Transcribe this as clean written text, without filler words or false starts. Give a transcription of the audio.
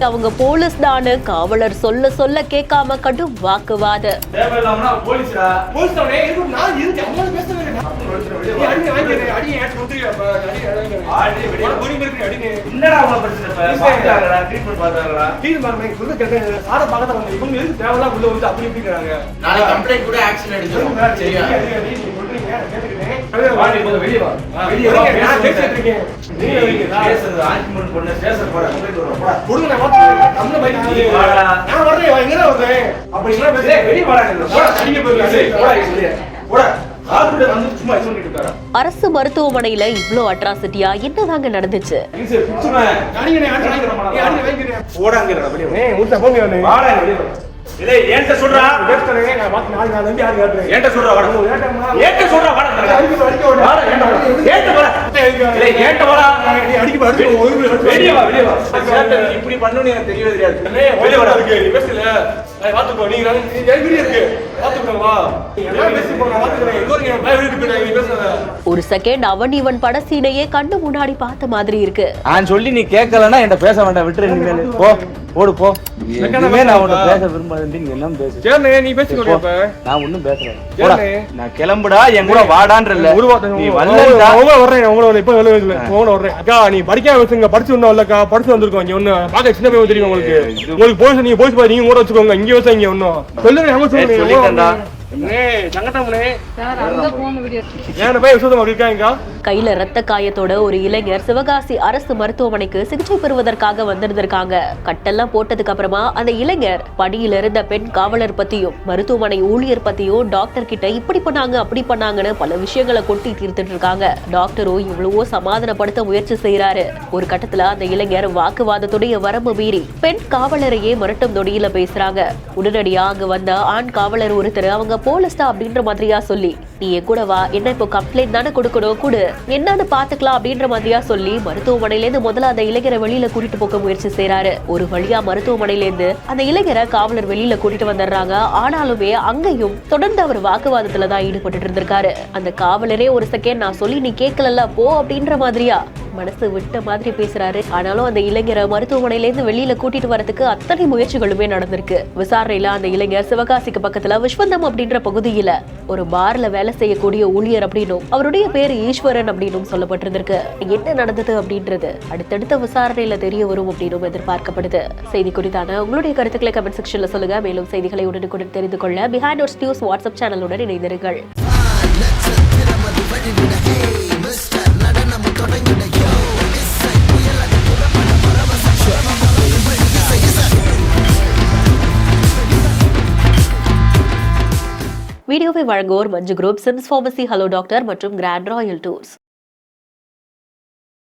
அவங்க போலீஸ் தானு காவலர் சொல்ல சொல்ல கேட்காம கடும் வாக்குவாதம். அரசு மருத்துவமனையில இவ்ளோ அட்ராசிட்டியா என்னதாங்க நடந்துச்சு? ஒரு செகண்ட் அவன் இவன் பட சீனையே கண்டு முன்னாடி பார்த்த மாதிரி இருக்கு. நான் சொல்லி நீ கேட்கலன்னா என்கிட்ட பேச வேண்டாம், விட்டுரு. போ ஓடு போ. நான் உன்னை பேச விரும்பாது, நீ என்ன பேசு. நீ பேசிக்கோ. நான் ஒன்னும் பேசல. நான் கிளம்புடா, என் கூட வாடான்ற இல்ல. நீ வரலடா. வர்றேன் உங்களோட இப்ப வர்றேன். அக்கா நீ படிக்காம வச்சுங்க, படிச்சு ஒண்ணும் இல்லக்கா, படிச்சு வந்திருக்கோம். இங்க ஒண்ணு பாக்க சின்ன பையன் தெரியும் உங்களுக்கு. உங்களுக்கு போலீஸ், நீங்க போலீஸ் பாரு, நீங்க கூட வச்சுக்கோங்க. இங்க வச்சா இங்க ஒண்ணும் சொல்லுங்க. நம்ம சொல்லுங்க. கையில ரத்த காயத்தோட ஒரு இளைஞர் சிவகாசி அரசு மருத்துவமனைக்கு சிகிச்சை பெறுவதற்காக வந்திருந்திருக்காங்க. கட்டெல்லாம் போட்டதுக்கு அப்புறமா அந்த இளைஞர் படியில இருந்த பெண் காவலர் பத்தியும் மருத்துவமனை ஊழியர் பத்தியும் டாக்டர் கிட்ட இப்படி பண்ணாங்க அப்படி பண்ணாங்கன்னு பல விஷயங்களை கொட்டி தீர்த்துட்டு இருக்காங்க. டாக்டரும் இவ்வளவோ சமாதானப்படுத்த முயற்சி செய்யறாரு. ஒரு கட்டத்துல அந்த இளைஞர் வாக்குவாதத்துடைய வரம்பு மீறி பெண் காவலரையே மிரட்டும் நொடியில பேசுறாங்க. உடனடியா அங்க வந்த ஆண் காவலர் ஒருத்தர் அவங்க போலீஸ் தான் அப்படின்ற மாதிரியா சொல்லி, நீ என் கூட வா, என்ன இப்போ கம்ப்ளைண்ட் தானே கொடுக்கணும், கூடு என்னன்னு பாத்துக்கலாம் அப்படின்ற மாதிரியா சொல்லி மருத்துவமனையில இருந்து முதல்ல அந்த இளைஞரை வெளியில கூட்டிட்டு போக முயற்சி செய்யறாரு. ஒரு வழியா மருத்துவமனையில இருந்து அந்த இளைஞரை காவலர் வெளியில கூட்டிட்டு வந்துடுறாங்க. ஆனாலுமே அங்கேயும் தொடர்ந்து அவர் வாக்குவாதத்துலதான் ஈடுபட்டு இருந்திருக்காரு. அந்த காவலரே ஒரு செகண்ட் நான் சொல்லி நீ கேட்கல போ அப்படின்ற மாதிரியா மனசு விட்ட மாதிரி பேசுறாரு. ஆனாலும் அந்த இளைஞரை மருத்துவமனையில இருந்து வெளியில கூட்டிட்டு வரதுக்கு அத்தனை முயற்சிகளுமே நடந்திருக்கு. விசாரணையில அந்த இளைஞர் சிவகாசிக்கு பக்கத்துல விஸ்வந்தம் அப்படின்ற பகுதியில ஒரு பார்ல வேலை செய்யக்கூடிய ஊழியர் அப்படின்னும் அவருடைய பேரு ஈஸ்வரன் அப்படின்னும் சொல்லப்பட்டிருந்திருக்கு. என்ன நடந்தது அப்படின்றது அடுத்தடுத்த விசாரணையில தெரிய வரும் அப்படின்னும் எதிர்பார்க்கப்படுது. செய்தி குறித்தான உங்களுடைய கருத்துக்களை கமெண்ட் செக்ஷன்ல சொல்லுங்க. மேலும் செய்திகளை உடனுக்குடன் தெரிந்து கொள்ள பிஹைண்ட் நியூஸ் வாட்ஸ்அப் சேனலுடன் இணைந்திருங்கள். வீடியோவை வழங்குவோர் Manju group, SIMS pharmacy, hello doctor மற்றும் கிராண்ட் ராயல் டூர்ஸ்.